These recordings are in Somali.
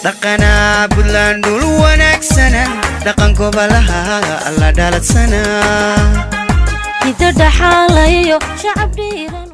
dhaqana Buntland dhul wanaagsanan dhaqankooba lahaa alla dhaladsana hiddo dhaxalayo shacab dhiiran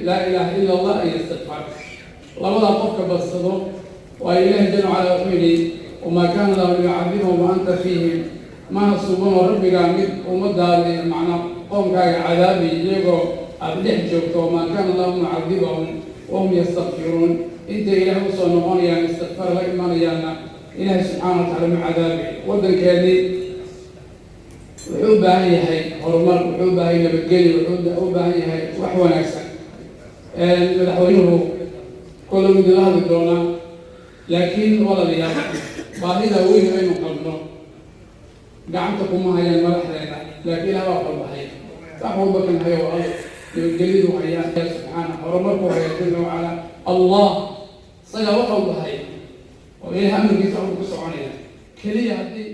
لا إله إلا الله أي استغفار لما قفك بصدق وإله جل وعلا وحيني وما كان له يعذبهم وأنت فيهم ما سبحان ربك عمد ومدار معنا قوم كاي عذابي يجوا أبدح جوكت وما كان الله معذبهم وهم يستغفرون أنت إله صنعون يعني استغفر لك ما رجعنا إله سبحانه وتعالى من عذابي ودن كذي وحوبها هي هرمار وحوبها هي نبجلي وحوبها هي وحونا أحسن مدحوينه كل من هذا الدونا لكن ولا ليا باهيدا وين وين قلبنا دعمتكم ما هي المرحلة لكن هذا قلب هي صحوا بكن هي والله يجلد وهي سبحانه ورمركم هي جل وعلا الله صيا وقلب هي وإلى أمر يسعون بسعوننا كلية هذه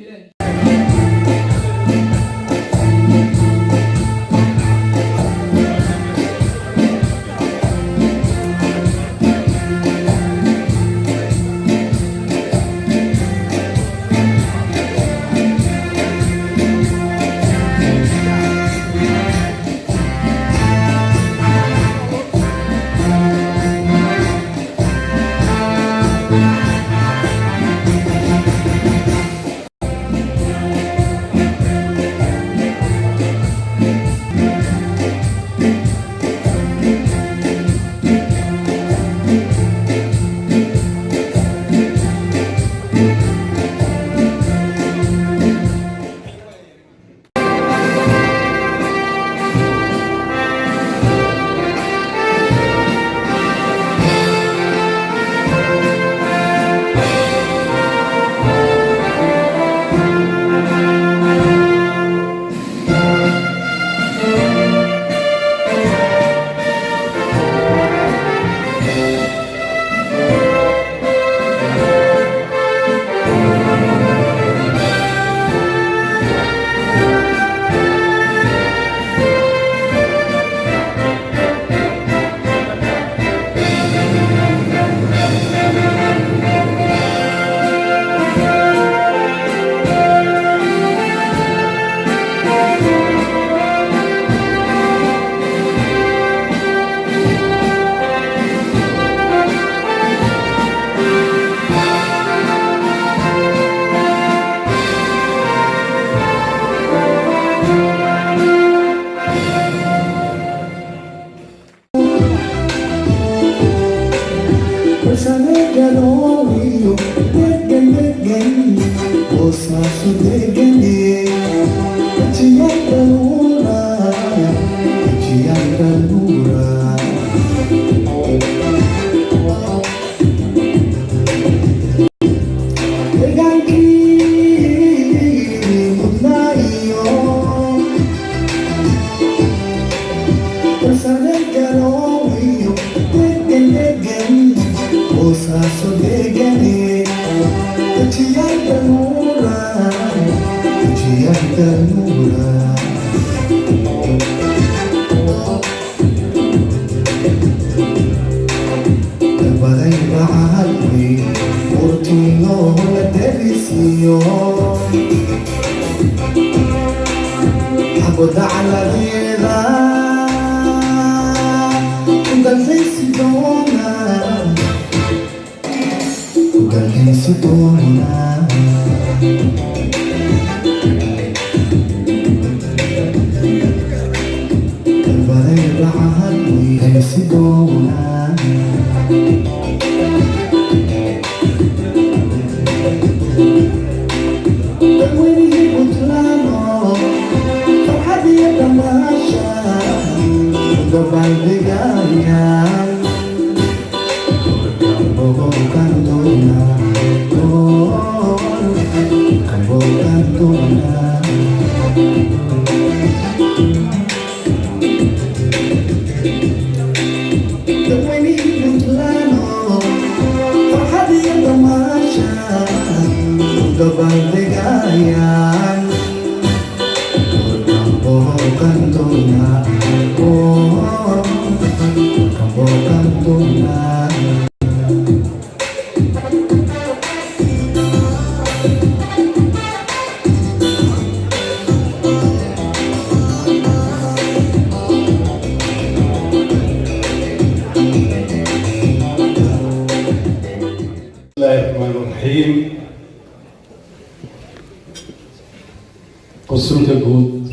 قصرك جود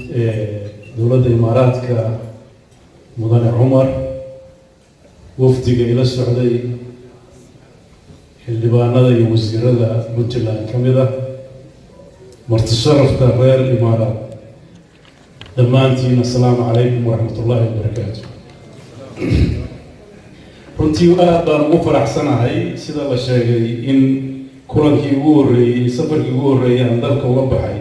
دولة الإمارات كمدن عمر وفدك إلى السعودية اللي بانا يوزير هذا مجلة كاملة مرتشرف تغير الإمارات دمانتين السلام عليكم ورحمة الله وبركاته runtii aad baan ugu faraxsanahay sida la sheegay in kulankii ugu horreeyay safarkii ugu horreeyay aan dalka uga baxay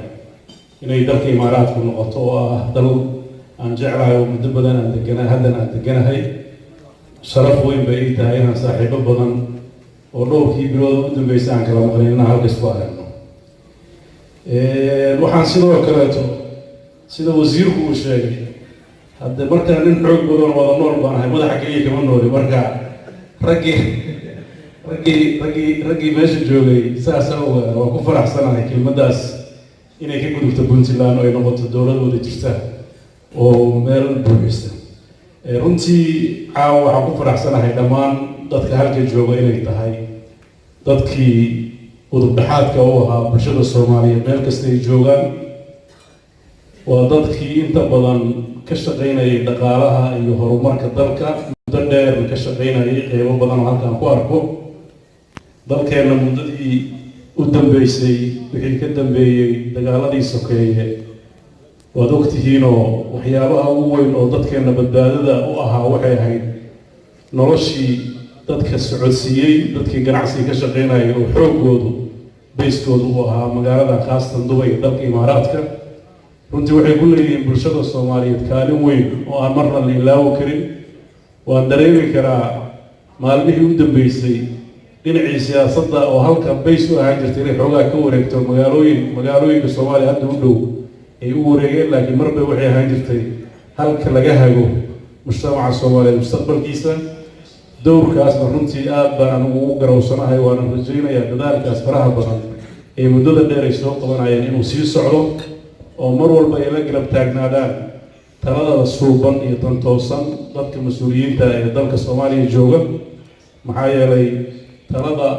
inay dalka Imaaraadku noqoto oo ah dal aan jeclahay oo muddo badan aan deganahay haddana aan deganahay sharaf weyn bay tahay inaan saaxiibo badan oo dhowrkii bilood u dambeysay aan kala maqlay inaan halkaas ku aragno waxaan sidoo kaleeto sida wasiirku uu sheegay hadda markaan nin xoog badan wada nool baan ahay madaxa kaliya kama nooli marka raggii meesha joogay saas awgeed waa ku faraxsanahay kelmadaas inay ka gudubto Puntland oo ay noqoto dowladooda jirta oo meel buuxisa runtii caawa waxaan ku faraxsanahay dhammaan dadka halka jooga inay tahay dadkii udub dhaxaadka u ahaa bulshada Soomaaliyeed meel kasta ay joogaan waa dadkii inta badan ka shaqeynayay dhaqaalaha iyo horumarka dalka muddo dheer ka shaqeynayay qaybo badan oo halkaan ku arko dalkeena muddadii u dambeysay wixii ka dambeeyay dagaaladii sokeeye waad ogtihiin oo waxyaabaha ugu weyn oo dadkeena badbaadada u ahaa waxay ahayd noloshii dadka socodsiiyey dadkii ganacsiga ka shaqeynayay oo xoogoodu bayskoodu u ahaa magaalada khaasatan Dubai ee dalka Imaaraadka runtii waxay ku leeyihiin bulshada Soomaaliyeed kaalin weyn oo aan marna la ilaawo karin waan dareemi karaa maalmihii u dambeysay dhinacii siyaasadda oo halka bays u ahaan jirtay inay xoogaa ka wareegto magaalooyinka Soomaaliya hadda u dhow ay u wareegeen laakiin marba waxay ahaan jirtay halka laga hago mujtamaca Soomaaliyeed mustaqbalkiisa dowrkaasna runtii aad baan ugu garowsanahay waana rajaynayaa dadaalkaas faraha badan ee muddada dheer ay soo qabanayeen inuu sii socdo oo mar walba ay la garab taagnaadaan talada suuban iyo tan toosan dadka mas'uuliyiinta ee dalka Soomaaliya jooga maxaa yeelay talada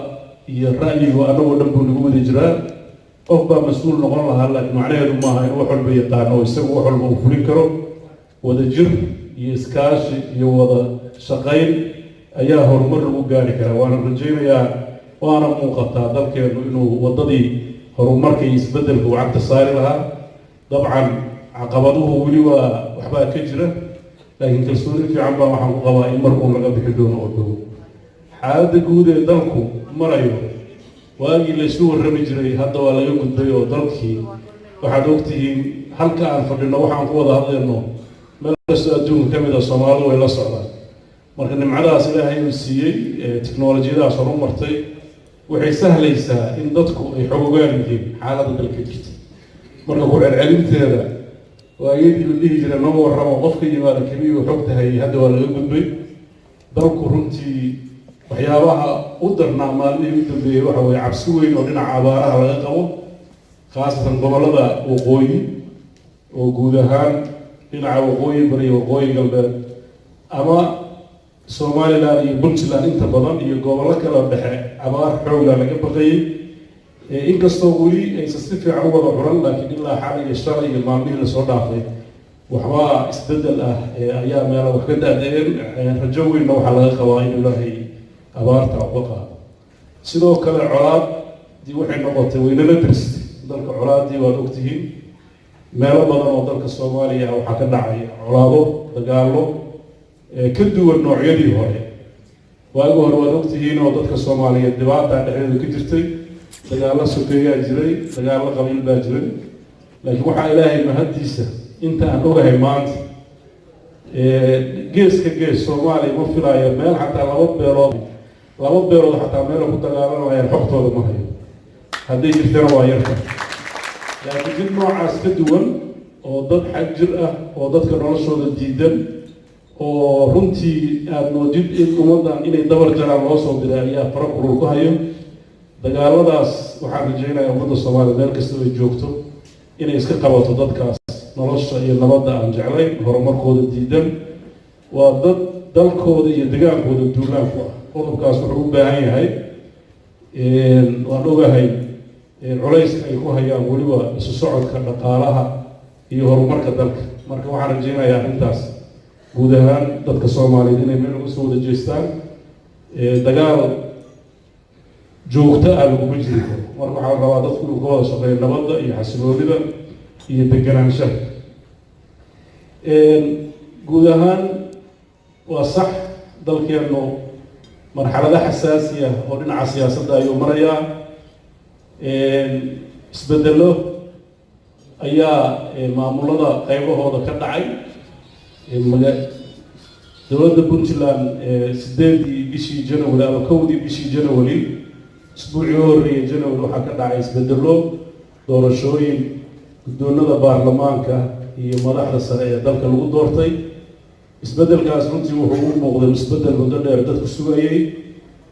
iyo ra'yigu anagoo dhan buu nagu wada jiraa qof baa mas'uul noqon lahaa laakiin macnaheedu maaha in wax walba yaqaan oo isagu wax walba uu fulin karo wada jir iyo iskaashi iyo wada shaqayn ayaa horumar lagu gaari karaa waana rajaynayaa waana muuqataa dalkeenu inuu wadadii horumarka iyo isbeddelka uu cagta saari lahaa dabcan caqabaduhu weli waa waxbaa ka jira laakiin kalsooni fiican baa waxaan ku qabaa in markuun laga bixi doono oo dhow xaaladda guud ee dalku marayo waagii la isu warrami jiray hadda waa laga gudbay oo dalkii waxaad ogtihiin halka aan fadhino waxaan ku wada hadlayno meel kastoo adduunka ka mid a Soomaalidu way la socdaan marka nimcadaas Ilaahay uu siiyey teknoolajiyadaas horumartay waxay sahlaysaa in dadku ay xogogaan yihiin xaaladda dalka jirta marka ku celcelinteeda waa iyadii la dhihi jiray noo warramo qofka yimaada keliya uu xog tahay hadda waa laga gudbay dalku runtii waxyaabaha u darnaa maalmihii u dambeeyey waxa weeye cabsi weyn oo dhinaca abaaraha laga qabo khaasatan gobollada waqooyi oo guud ahaan dhinaca waqooyi bari iyo waqooyi galbeed ama Somaliland iyo Puntland inta badan iyo gobollo kale oo dhexe abaar xoogla laga baqayay inkastoo weli aysan si fiican u wada curan laakiin ilaa xal iyo shalay iyo maalmihii lasoo dhaafay waxbaa isbedel ah ayaa meelo wax ka daadeen rajo weynna waxaa laga qabaa in ilaahay abaarta uga qaado sidoo kale colaadii waxay noqotay weynala diristay dalka colaadii waad ogtihiin meelo badan oo dalka Soomaaliya waxaa ka dhacay colaado dagaallo ka duwan noocyadii hore waagi hore waad ogtihiin oo dadka Soomaaliyeed dhibaato dhexdeeda ka jirtay dagaallo sokeeyaa jiray dagaallo qabiil baa jiray laakiin waxaa ilaahay mahadiisa inta aan ogahay maanta geeska gees Soomaaliya ma filaayo meel xataa laba beelood xataa meel ku dagaalanayaan xogtooda ma hayo haddii jirtana waa yarka laakiin jid noocaas ka duwan oo dad xag jir ah oo dadka noloshooda diidan oo runtii aad moodid in ummaddan inay dabar jaraan loo soo diray ayaa fara kulul ku hayo dagaaladaas waxaan rajaynayaa ummadda Soomaaliya meel kasta ay joogto inay iska qabato dadkaas nolosha iyo nabadda aan jeclayn horumarkooda diidan waa dad dalkooda iyo degaankooda duulaan ku ah qodobkaas wuxuu u baahan yahay waan ogahay culayska ay ku hayaan weliba isu socodka dhaqaalaha iyo horumarka dalka marka waxaan rajaynayaa arrintaas guud ahaan dadka Soomaaliyeed inay meel uga soo wada jeestaan dagaal joogto ah laguma jiri karo marka waxaa rabaa dadku inuu ka wada shaqeeyo nabadda iyo xasiloonida iyo deganaanshaha guud ahaan waa sax dalkeennu marxalado xasaasi ah oo dhinaca siyaasadda ayuu marayaa isbedelo ayaa maamulada qaybahooda ka dhacay dowladda Puntland 8 bishii January ama 1 bishii January isbuucii horreeyay January waxaa ka dhacay isbedelo doorashooyin guddoonada baarlamaanka iyo madaxda sare ee dalka lagu doortay isbedelkaas runtii wuxuu u muuqday isbedel muddo dheer dadku sugayay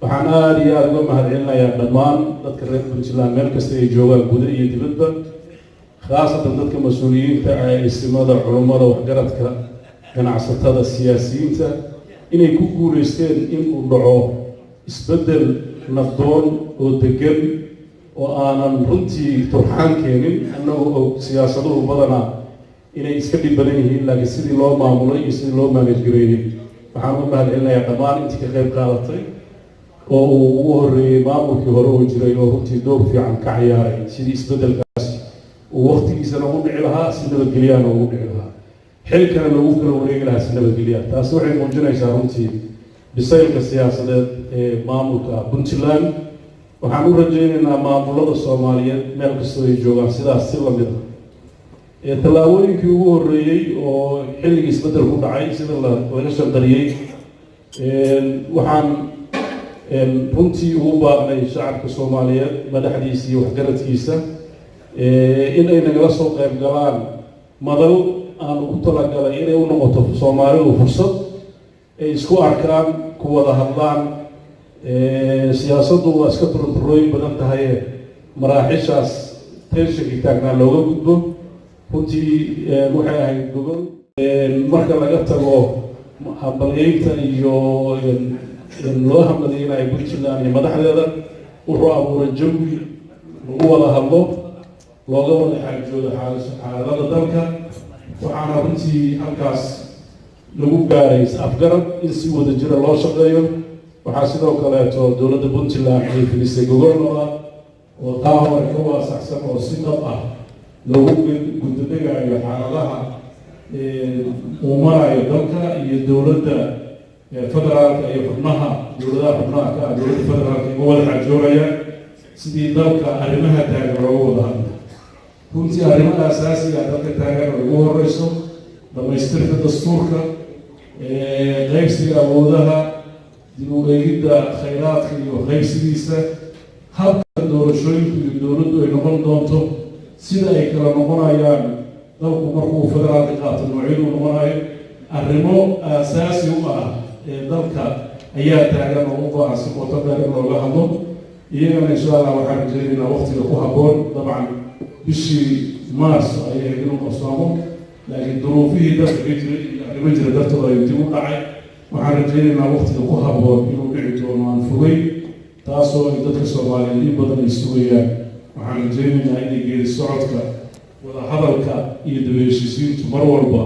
waxaan aad iyo aad uga mahadcelinayaa dhammaan dadka reer Puntland meel kasta ay joogaan gudaha iyo dibadda khaasatan dadka mas'uuliyiinta ah ismada culimada waxgaradka ganacsatada siyaasiyiinta inay ku guuleysteen in uu dhaco isbedel nabdoon oo degan oo aanan runtii turxaan keenin annagoo siyaasaduhu badanaa inay iska dhib badan yihiin laakiin sidii loo maamulay iyo sidii loo manage gareeyay waxaan u mahadcelinayaa dhammaan intii ka qayb qaadatay oo uu ugu horreeyay maamulkii hore oo jiray oo runtii door fiican ka ciyaaray sidii isbedelkaas uu waqtigiisana ugu dhici lahaa si nabadgelyaana ugu dhici lahaa xilkana lagu kala wareegi lahaa si nabadgelya taasi waxay muujinaysaa runtii bisaylka siyaasadeed ee maamulka Puntland waxaan u rajaynaynaa maamulada Soomaaliyeed meel kastoo ay joogaan sidaas si lamid ah tallaabooyinkii ugu horreeyay oo xilligii isbedel ku dhacay sida laga shaqariyay waxaan runtii ugu baaqnay shacabka Soomaaliyeed madaxdiisa iyo waxgaradkiisa in ay nagala soo qayb galaan madal aan ugu talagalay inay u noqoto Soomaalidu fursad ay isku arkaan ku wada hadlaan siyaasaddu waa iska turturooyin badan tahay maraaxishaas tension taagnaa looga gudbo runtii waxay ahayd gobol marka laga tago hambalyeynta iyo loo hambalyeynaya Puntland iyo madaxdeeda wuxuu abuuray jawi lagu wada hadlo looga wada xaajoodo xaaladda dalka waxaana runtii halkaas lagu gaaray afgarad in si wada jira loo shaqeeyo waxaa sidoo kaleeto dowladda Puntland ay filisay gogolnooda oo taa hore ka waasaxsan oo si dhab ah loogu gudbinayo xaaladaha uu marayo dalka iyo dowladda federaalka iyo xubnaha dowladaha xubnaha ka ah dowladda federaalka uga wada xaajoonaya sidii dalka arrimaha taagan looga wada hadlo runtii arrimaha asaasiga dalka taagan oo ugu horeyso dhamaystirka dastuurka qaybsiga awoodaha dib u eegidda khayraadka iyo qaybsigiisa habka doorashooyinku iyo dowladdu ay noqon doonto sida ay kala noqonayaan dalku markuu federaalka qaato noocyadu noqonayo arrimo aasaasi u ah ee dalka ayaa taagan oo u baahan si qoto dheer in looga hadlo iyagana insha allah waxaan rajaynaynaa waqtiga ku habboon dabcan bishii maarso ayay inuu qabsoomo laakiin duruufihii dalka ka jiray iyo arrimo jira dartooda ay dib u dhacay waxaan rajaynaynaa waqtiga ku habboon inuu dhici doono aan fogay taasoo ay dadka Soomaaliyeed in badan ay sugayaan waxaan rajaynaynaa inay geedi socodka wada hadalka iyo dib-u-heshiisiintu mar walba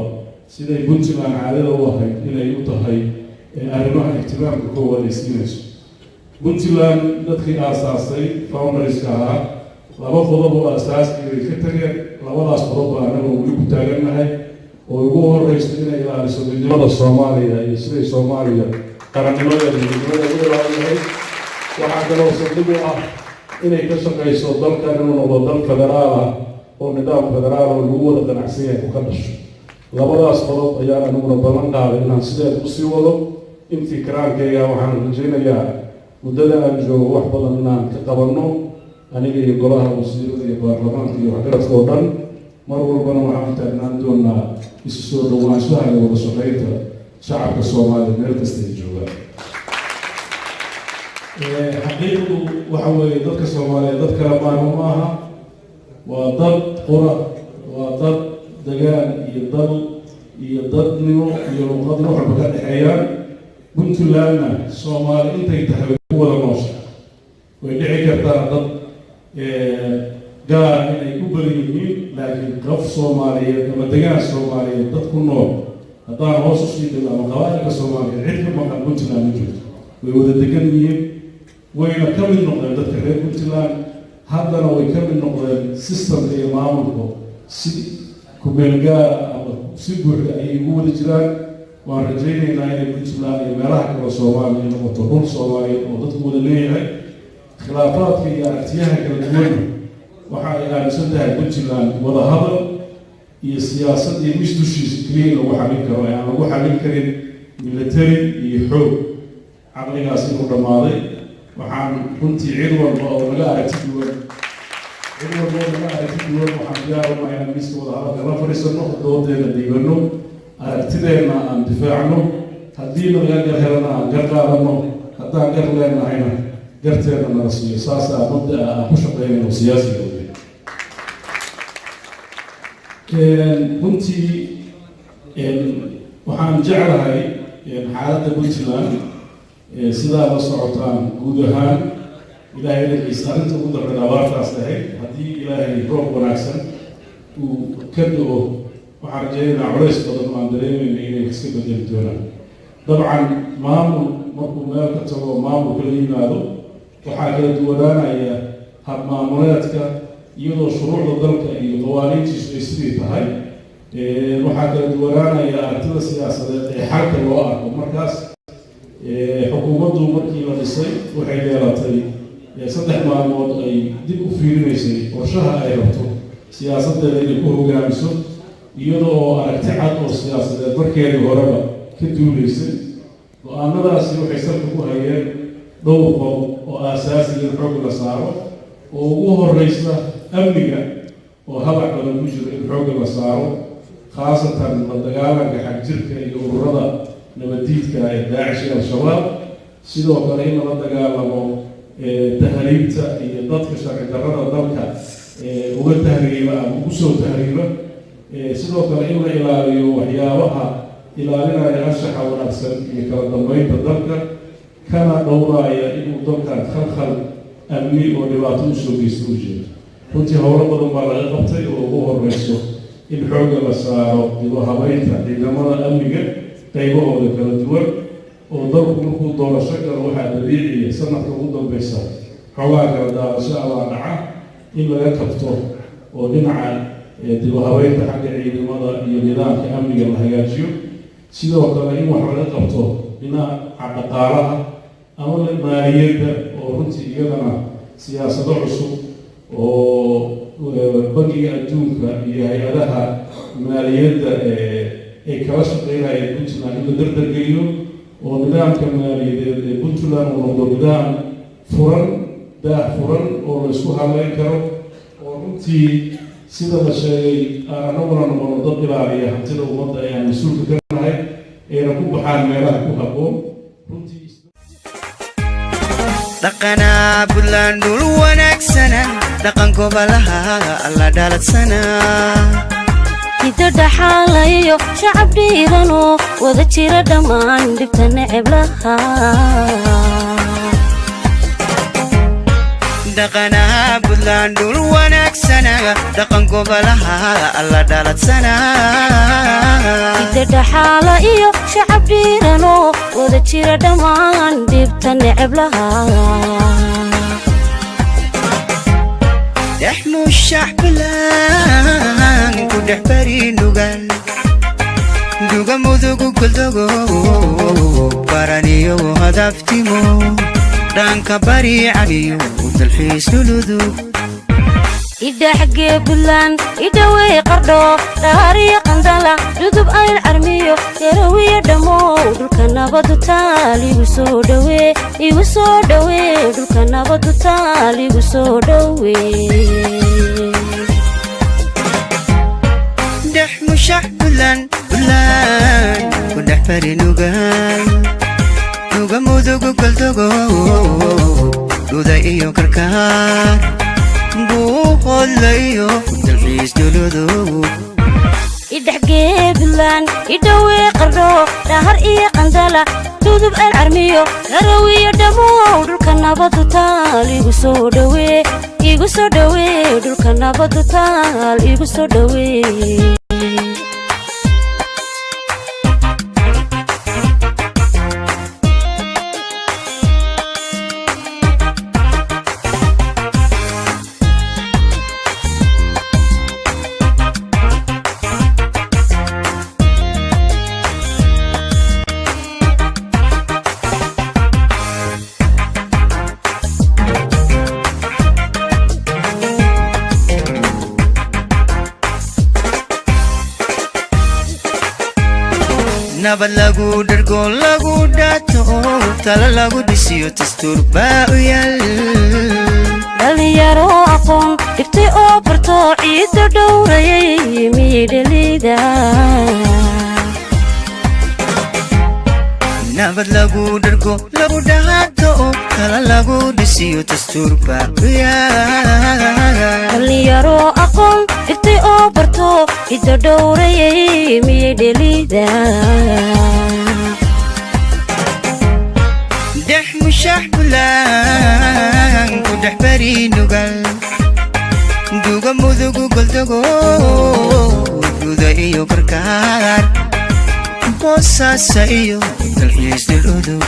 siday Puntland caadada u ahayd inay u tahay arrimaha ihtimaamka koowaad ay siinayso Puntland dadkii aasaasay founderska ahaa laba qodob oo aasaaskii ay ka tageen labadaas qodob baa anaga weli ku taagannahay oo ugu horreysa inay ilaaliso midnimada Soomaaliya iyo siday Soomaaliya qarannimadeeda u ilaaliyahay waxaa kaloo saldhig u ah inay ka shaqayso dalkan inuu noqdo dal federaal ah oo nidaam federaal oo lagu wada ganacsan yahay ku ka dhasho labadaas qodob ayaa aniguna ballan qaaday inaan sideed u sii wado intii karaankayga waxaan rajaynayaa muddada aan joogo wax badan inaan ka qabanno aniga iyo golaha wasiirada iyo baarlamaanka iyo waxgaradka oo dhan mar walbana waxaan taagnaan doonaa isu soo dhowaanshaha iyo wada shaqaynta shacabka Soomaaliya meel kasta ay joogaan xaqiiqdu waxa weeye dadka Soomaaliyeed dad kala maarmo maaha waa dad qura waa dad degaan iyo dal iyo dadnimo iyo luqad wax walba ka dhexeeyaan Puntlandna Soomaali intay tahay ku wada noosha way dhici kartaa dad gaar inay u badan yihiin laakiin qof Soomaaliyeed ama degaan Soomaaliyeed dad ku nool haddaan hoos u sii dhigno ama qabaa'ilka Soomaaliyeed cid ka maqan Puntland ma jirto way wada degan yihiin wayna ka mid noqdeen dadka reer Puntland haddana way ka mid noqdeen systemka iyo maamulka si ku meel gaar ama si buuxda ayay ugu wada jiraan waan rajaynaynaa inay Puntland iyo meelaha kale Soomaaliya noqoto dhul Soomaaliyeed oo dadku wada leeyahay khilaafaadka iyo aragtiyaha kala duwan waxa ay aaminsan tahay Puntland wada hadal iyo siyaasad iyo misdushiisa keliya lagu xalin karo aan lagu xalin karin military iyo xoog caqligaas inuu dhammaaday waxaan runtii cid walba oo laga aragti duwan waxaan diyaarinahay inaan miiska wada hadalka la fadhiisano doodeena dhiibano aragtideena aan difaacno haddii laga gar helana aan gar qaadano haddaan gar leenahayna garteena nala siiyo saasaa mabda'a aan ku shaqeynayno siyaasiga runtii waxaan jeclahay xaaladda Puntland sidaa la socotaan guud ahaan ilaahay leekiisa arrinta ugu darrada abaartaas ahayd haddii ilaahay roob wanaagsan uu ka da'o waxaan rajaynaynaa culays badan aan dareemayna inay iska bedeli doonaan dabcan maamul markuu meel ka tago maamulka la yimaado waxaa kala duwanaanaya habmaamuleedka iyadoo shuruucda dalka iyo qawaaniintiisu ay sidii tahay waxaa kala duwanaanaya aragtida siyaasadeed ee xalka loo arko markaas xukuumaddu markii la dhisay waxay yeelatay 3 maalmood ay dib u fiirinaysay qorshaha ay rabto siyaasadeeda inay ku hogaamiso iyadoo aragti cad oo siyaasadeed markeedii horeba ka duulaysay go-aanadaasi waxay salka ku hayeen dhowr qodob oo aasaasiga in xoog la saaro oo ugu horreysa amniga oo habac badan ku jiro in xoogga la saaro khaasatan la dagaalanka xagjirka iyo ururada nabadiidka ee Daacish iyo Al-Shabaab sidoo kale in la dagaalamo tahriibta iyo dadka sharci darrada dalka uga tahriiba ama ugu soo tahriiba sidoo kale in la ilaaliyo waxyaabaha ilaalinaya anshaxa wanaagsan iyo kala dambeynta dalka kana dhowraaya inuu dalkan khalkhal amni oo dhibaato u soo geysto u jiro runtii howlo badan baa laga qabtay oo ugu horreyso in xoogga la saaro dib u habeynta ciidamada amniga qaybahooda kala duwan oo dalku markuu doorasho galo waxaa dabiiciya sanadka ugu dambeysa xoogaa kala daadasho abaa dhaca in laga kabto oo dhinaca dib u habeynta xagga ciidamada iyo nidaamka amniga la hagaajiyo sidoo kale in wax laga qabto dhinaca dhaqaalaha ama maaliyadda oo runtii iyadana siyaasado cusub oo bangiga adduunka iyo hay-adaha maaliyadda ay kala shaqeynayeen Puntland in la dardargeliyo oo nidaamka maaliyadeed ee Puntland uu noqdo nidaam furan daah furan oo la isku halayn karo oo runtii sida la sheegay anaguna noqono dad ilaaliya hantida ummadda ayaan mas-uulka ka nahay ayna ku baxaan meelaha ku habboon runtii dhaqanaa Puntland dhul wanaagsana dhaqan gobolaha alla dhaladsanaa hiddo dhaxaalayo shacab dhiiranoo wada jira dhammaan dhibta neceb lahaa dhaqanaha Puntland dhul wanaagsana dhaqan gobolaha alla dhaladsana hiddo dhaxaalayo shacab dhiiranoo wada jira dhammaan dhibta neceb lahaa دحمو الشعب لان كدح بري نوغان دوغا مذوغو كل دوغو بارانيو هدفتيمو دانكا بري عبيو دلحيس لولودو إدا حقي بلان إدا ويقردو داري قندلا يدوب أي العرميو يروي دمو دولك نبضو تالي وسو دوي يوسو دوي دولك نبضو تالي وسو دوي دحمو شعب بلان بلان ودح فري نوغان نوغا مودوغو كل دوغو دودا إيو كركار بوخليو دلفيس دولودو إدحقي بلان إدوي قردو دهر إي قندلا دودب العرميو يروي دمو دولك نبضو تالي يوسو دوي يوسو دوي دولك نبضو تالي يوسو دوي nabad lagu dhargo lagu dhaato tala lagu dhisiyo dastuur baa u yaal dhalinyaro aqoon dhigtay oo barto ciidda dhowrayay miidhalida nabad lagu dhargo lagu dhaato tala lagu dhisiyo dastuur baa u yaal dhalinyaro aqoon dhigtay oo barto ciidda dhowrayay miidhalida دحمو الشعب لان كدح بري نوغان دوغا مذوغو كل دوغو دودا إيو كركار بوساسا إيو دلحيس دلودو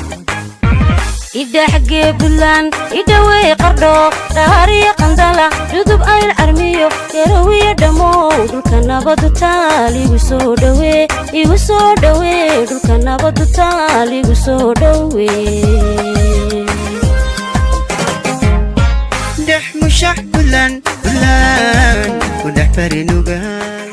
إدا حقي بلان إدا ويقردو داري قندلا يدوب أي العرميو يروي دمو دولك نبضو تالي يوسو دوي يوسو دوي دولك نبضو تالي يوسو دوي دحمو الشعب بلان بلان ودح فري نوغان